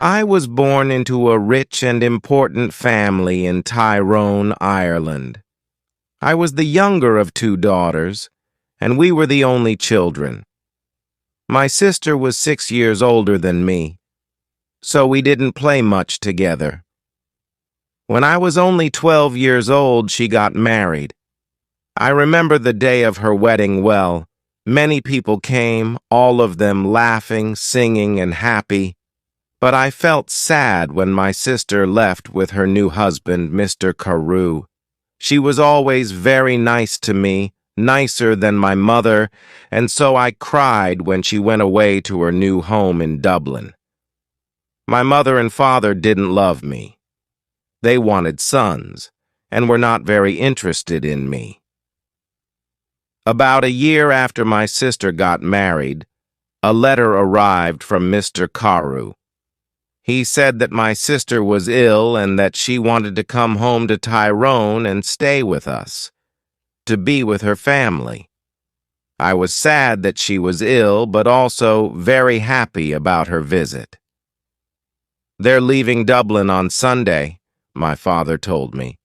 I was born into a rich and important family in Tyrone, Ireland. I was the younger of two daughters, and we were the only children. My sister was 6 years older than me, so we didn't play much together. When I was only 12 years old, she got married. I remember the day of her wedding well. Many people came, all of them laughing, singing, and happy. But I felt sad when my sister left with her new husband, Mr. Carew. She was always very nice to me, nicer than my mother, and so I cried when she went away to her new home in Dublin. My mother and father didn't love me. They wanted sons, and were not very interested in me. About a year after my sister got married, a letter arrived from Mr. Carew. He said that my sister was ill and that she wanted to come home to Tyrone and stay with us, to be with her family. I was sad that she was ill, but also very happy about her visit. They're leaving Dublin on Sunday, my father told me,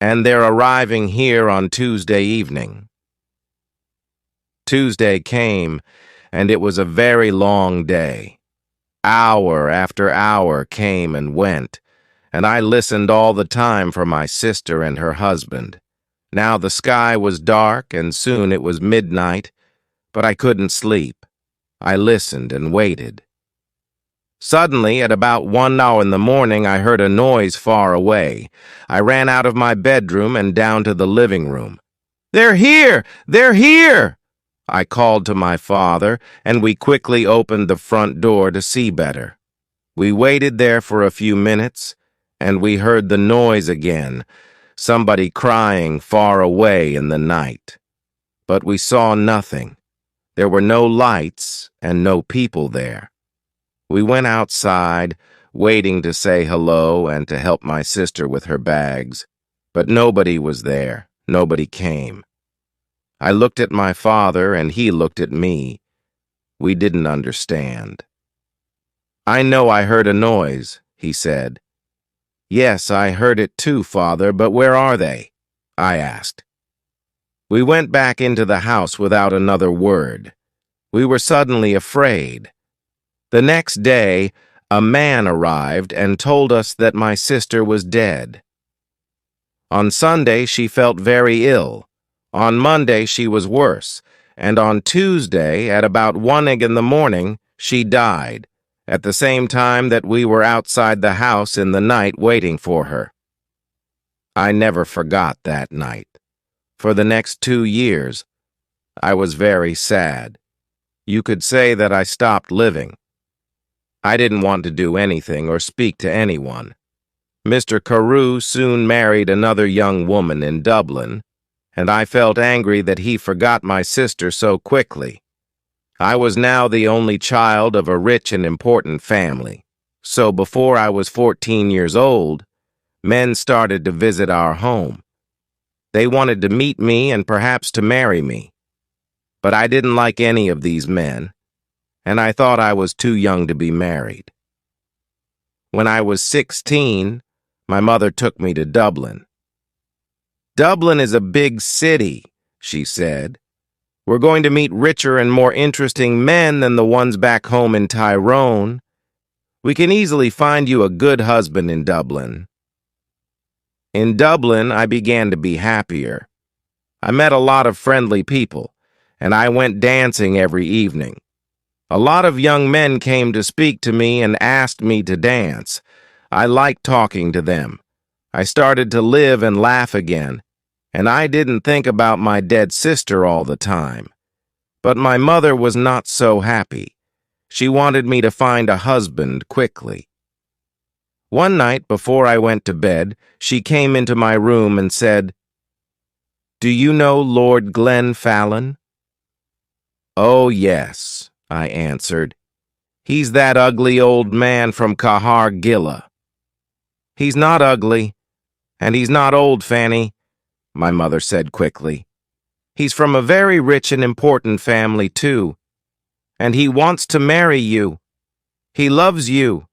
and they're arriving here on Tuesday evening. Tuesday came, and it was a very long day. Hour after hour came and went, and I listened all the time for my sister and her husband. Now the sky was dark, and soon it was midnight, but I couldn't sleep. I listened and waited. Suddenly, at about 1 hour in the morning, I heard a noise far away. I ran out of my bedroom and down to the living room. "They're here! They're here!" I called to my father, and we quickly opened the front door to see better. We waited there for a few minutes, and we heard the noise again, somebody crying far away in the night. But we saw nothing. There were no lights and no people there. We went outside, waiting to say hello and to help my sister with her bags, but nobody was there. Nobody came. I looked at my father, and he looked at me. We didn't understand. "I know I heard a noise," he said. "Yes, I heard it too, Father, but where are they?" I asked. We went back into the house without another word. We were suddenly afraid. The next day, a man arrived and told us that my sister was dead. On Sunday, she felt very ill. On Monday, she was worse, and on Tuesday, at about 1 in the morning, she died, at the same time that we were outside the house in the night waiting for her. I never forgot that night. For the next 2 years, I was very sad. You could say that I stopped living. I didn't want to do anything or speak to anyone. Mr. Carew soon married another young woman in Dublin, and I felt angry that he forgot my sister so quickly. I was now the only child of a rich and important family, so before I was 14 years old, men started to visit our home. They wanted to meet me and perhaps to marry me. But I didn't like any of these men, and I thought I was too young to be married. When I was 16, my mother took me to Dublin. "Dublin is a big city," she said. "We're going to meet richer and more interesting men than the ones back home in Tyrone. We can easily find you a good husband in Dublin." In Dublin, I began to be happier. I met a lot of friendly people, and I went dancing every evening. A lot of young men came to speak to me and asked me to dance. I liked talking to them. I started to live and laugh again, and I didn't think about my dead sister all the time. But my mother was not so happy. She wanted me to find a husband quickly. One night before I went to bed, she came into my room and said, "Do you know Lord Glenfallen?" "Oh, yes," I answered. "He's that ugly old man from Cahergilla." "He's not ugly, and he's not old, Fanny," my mother said quickly. "He's from a very rich and important family, too, and he wants to marry you. He loves you,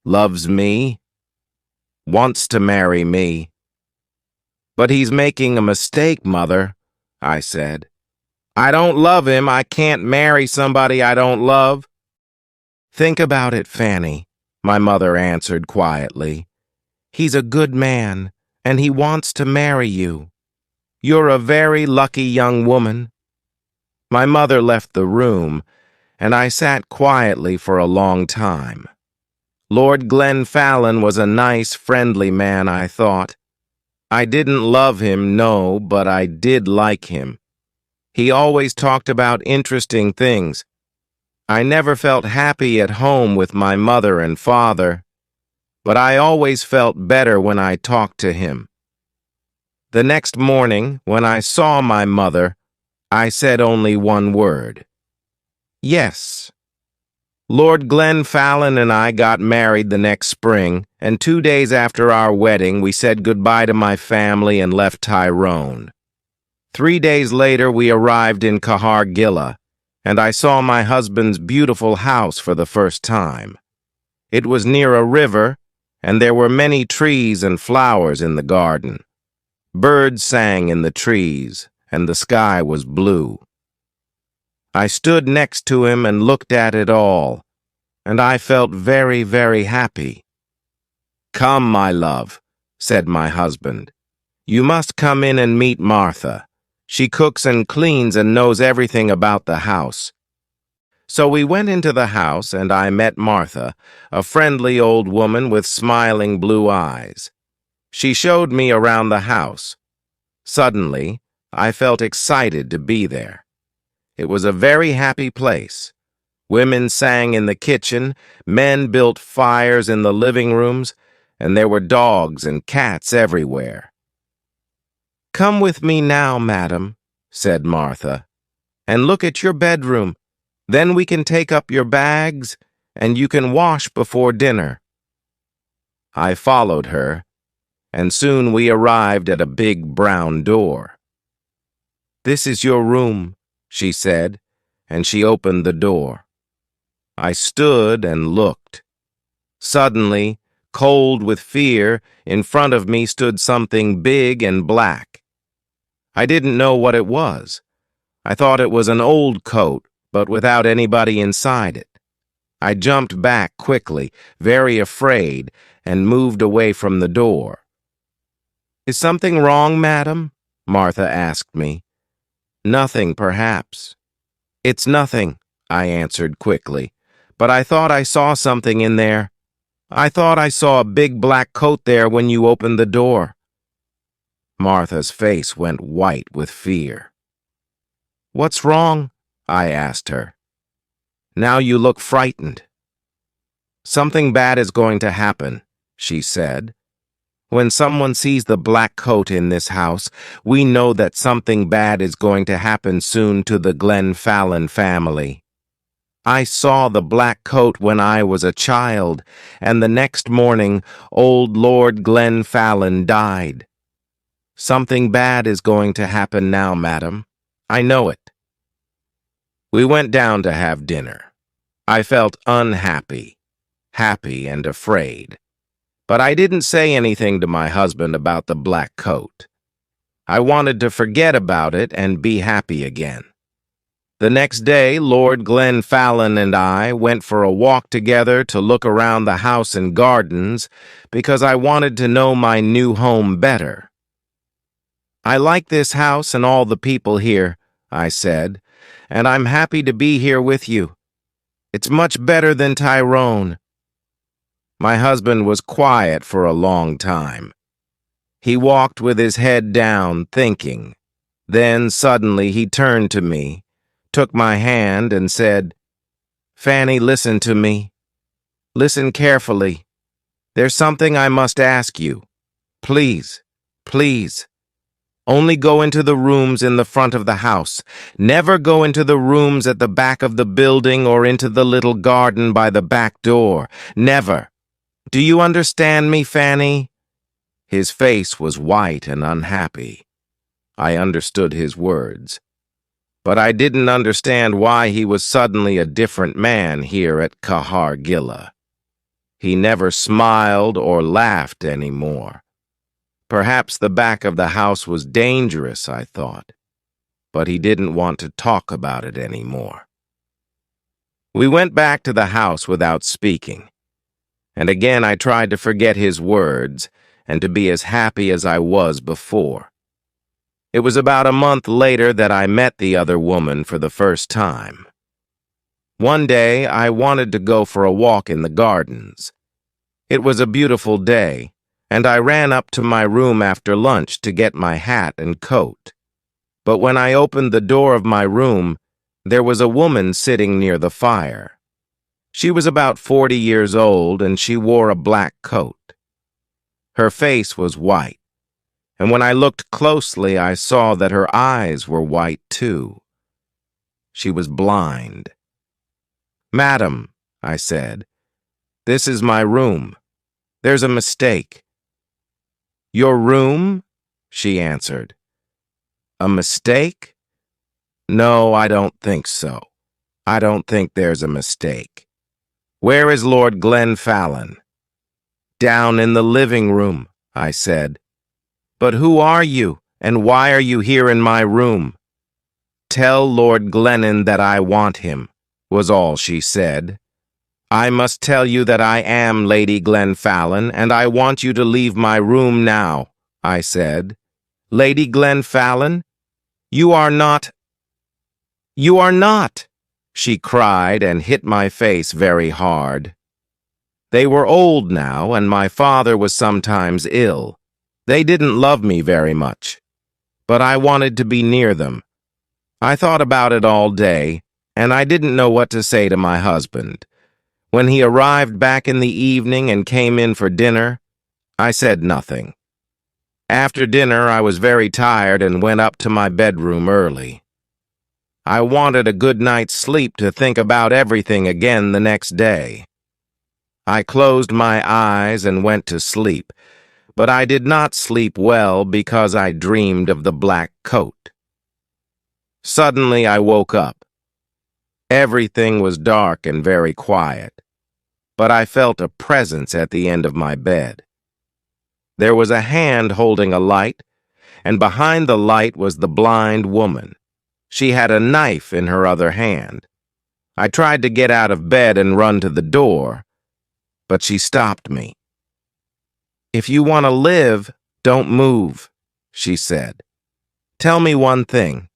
loves me, wants to marry me. But he's making a mistake, Mother, I said. I don't love him. I can't marry somebody I don't love. Think about it, Fanny, my mother answered quietly. He's a good man, and he wants to marry you. You're a very lucky young woman. My mother left the room, and I sat quietly for a long time. Lord Glenfallen was a nice, friendly man, I thought. I didn't love him, no, but I did like him. He always talked about interesting things. I never felt happy at home with my mother and father, but I always felt better when I talked to him. The next morning, when I saw my mother, I said only one word. Yes. Lord Glenfallen and I got married the next spring, and 2 days after our wedding, we said goodbye to my family and left Tyrone. 3 days later, we arrived in Cahargilla, and I saw my husband's beautiful house for the first time. It was near a river, and there were many trees and flowers in the garden. Birds sang in the trees, and the sky was blue. I stood next to him and looked at it all, and I felt very, very happy. Come, my love, said my husband. You must come in and meet Martha. She cooks and cleans and knows everything about the house. So we went into the house, and I met Martha, a friendly old woman with smiling blue eyes. She showed me around the house. Suddenly, I felt excited to be there. It was a very happy place. Women sang in the kitchen, men built fires in the living rooms, and there were dogs and cats everywhere. Come with me now, madam, said Martha, and look at your bedroom. Then we can take up your bags, and you can wash before dinner. I followed her, and soon we arrived at a big brown door. This is your room, she said, and she opened the door. I stood and looked. Suddenly, cold with fear, in front of me stood something big and black. I didn't know what it was. I thought it was an old coat, but without anybody inside it. I jumped back quickly, very afraid, and moved away from the door. Is something wrong, madam? Martha asked me. Nothing, perhaps. It's nothing, I answered quickly, but I thought I saw something in there. I thought I saw a big black coat there when you opened the door. Martha's face went white with fear. What's wrong? I asked her. Now you look frightened. Something bad is going to happen, she said. When someone sees the black coat in this house, we know that something bad is going to happen soon to the Glenfallen family. I saw the black coat when I was a child, and the next morning old Lord Glenfallen died. Something bad is going to happen now, madam. I know it. We went down to have dinner. I felt unhappy, happy and afraid. But I didn't say anything to my husband about the black coat. I wanted to forget about it and be happy again. The next day, Lord Glenfallen and I went for a walk together to look around the house and gardens because I wanted to know my new home better. I like this house and all the people here, I said, and I'm happy to be here with you. It's much better than Tyrone. My husband was quiet for a long time. He walked with his head down, thinking. Then suddenly he turned to me, took my hand and said, Fanny, listen to me. Listen carefully. There's something I must ask you. Please, please. Only go into the rooms in the front of the house. Never go into the rooms at the back of the building or into the little garden by the back door. Never. Do you understand me, Fanny? His face was white and unhappy. I understood his words. But I didn't understand why he was suddenly a different man here at Cahargilla. He never smiled or laughed anymore. Perhaps the back of the house was dangerous, I thought, but he didn't want to talk about it anymore. We went back to the house without speaking, and again I tried to forget his words and to be as happy as I was before. It was about a month later that I met the other woman for the first time. One day I wanted to go for a walk in the gardens. It was a beautiful day, and I ran up to my room after lunch to get my hat and coat. But when I opened the door of my room, there was a woman sitting near the fire. She was about 40 years old, and she wore a black coat. Her face was white, and when I looked closely, I saw that her eyes were white too. She was blind. "Madam," I said, "this is my room. There's a mistake." "Your room?" she answered. "A mistake? No, I don't think so. I don't think there's a mistake. Where is Lord Glenfallen?" "Down in the living room," I said. "But who are you, and why are you here in my room?" "Tell Lord Glennon that I want him," was all she said. "I must tell you that I am Lady Glenfallen, and I want you to leave my room now," I said. "Lady Glenfallen? You are not—" "You are not!" she cried and hit my face very hard. They were old now, and my father was sometimes ill. They didn't love me very much, but I wanted to be near them. I thought about it all day, and I didn't know what to say to my husband. When he arrived back in the evening and came in for dinner, I said nothing. After dinner, I was very tired and went up to my bedroom early. I wanted a good night's sleep to think about everything again the next day. I closed my eyes and went to sleep, but I did not sleep well because I dreamed of the black coat. Suddenly I woke up. Everything was dark and very quiet, but I felt a presence at the end of my bed. There was a hand holding a light, and behind the light was the blind woman. She had a knife in her other hand. I tried to get out of bed and run to the door, but she stopped me. "If you want to live, don't move," she said. "Tell me one thing.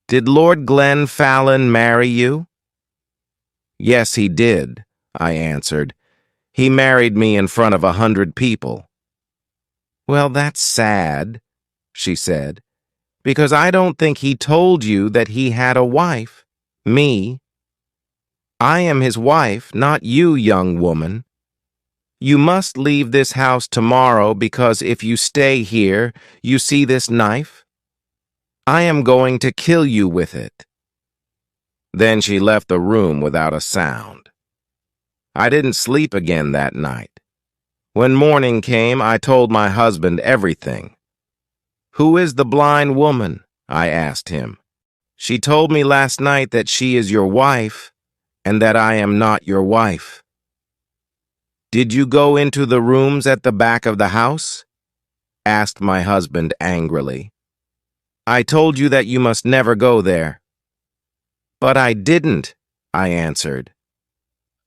Did Lord Glenfallen marry you?" "Yes, he did," I answered. "He married me in front of 100 people." "Well, that's sad," she said, "because I don't think he told you that he had a wife, me. I am his wife, not you, young woman. You must leave this house tomorrow because if you stay here, you see this knife? I am going to kill you with it." Then she left the room without a sound. I didn't sleep again that night. When morning came, I told my husband everything. "Who is the blind woman?" I asked him. "She told me last night that she is your wife, and that I am not your wife." "Did you go into the rooms at the back of the house?" asked my husband angrily. "I told you that you must never go there." "But I didn't," I answered.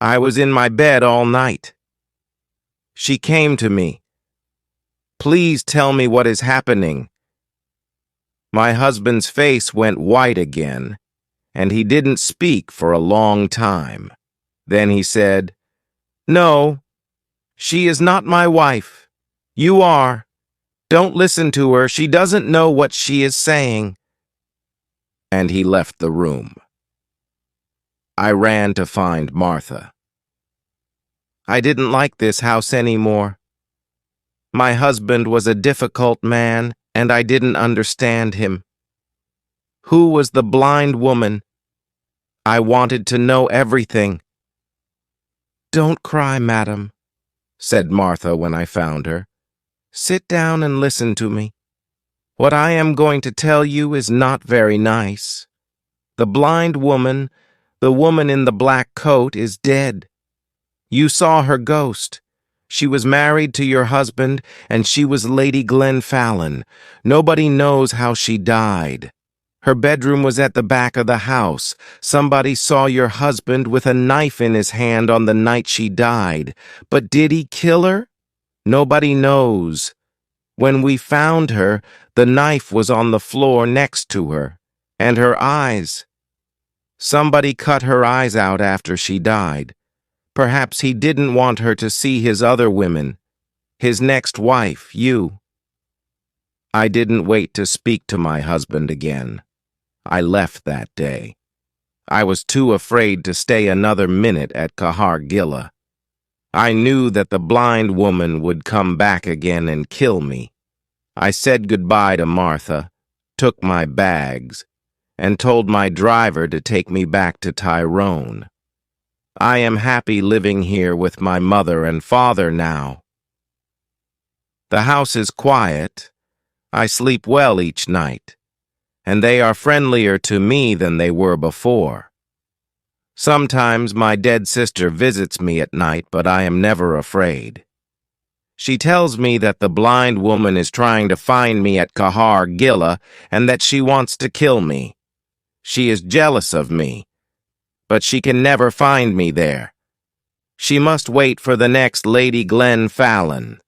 "I was in my bed all night." She came to me. "Please tell me what is happening." My husband's face went white again, and he didn't speak for a long time. Then he said, "No, she is not my wife. You are. Don't listen to her. She doesn't know what she is saying." And he left the room. I ran to find Martha. I didn't like this house anymore. My husband was a difficult man, and I didn't understand him. Who was the blind woman? I wanted to know everything. "Don't cry, madam," said Martha when I found her. "Sit down and listen to me. What I am going to tell you is not very nice. The blind woman, the woman in the black coat, is dead. You saw her ghost. She was married to your husband, and she was Lady Glenfallen. Nobody knows how she died. Her bedroom was at the back of the house. Somebody saw your husband with a knife in his hand on the night she died. But did he kill her? Nobody knows. When we found her, the knife was on the floor next to her, and her eyes. Somebody cut her eyes out after she died. Perhaps he didn't want her to see his other women, his next wife, you. I didn't wait to speak to my husband again. I left that day. I was too afraid to stay another minute at Kahar Gilla. I knew that the blind woman would come back again and kill me. I said goodbye to Martha, took my bags, and told my driver to take me back to Tyrone. I am happy living here with my mother and father now. The house is quiet. I sleep well each night, and they are friendlier to me than they were before. Sometimes my dead sister visits me at night, but I am never afraid. She tells me that the blind woman is trying to find me at Kahar Gilla and that she wants to kill me. She is jealous of me, but she can never find me there. She must wait for the next Lady Glenfallen.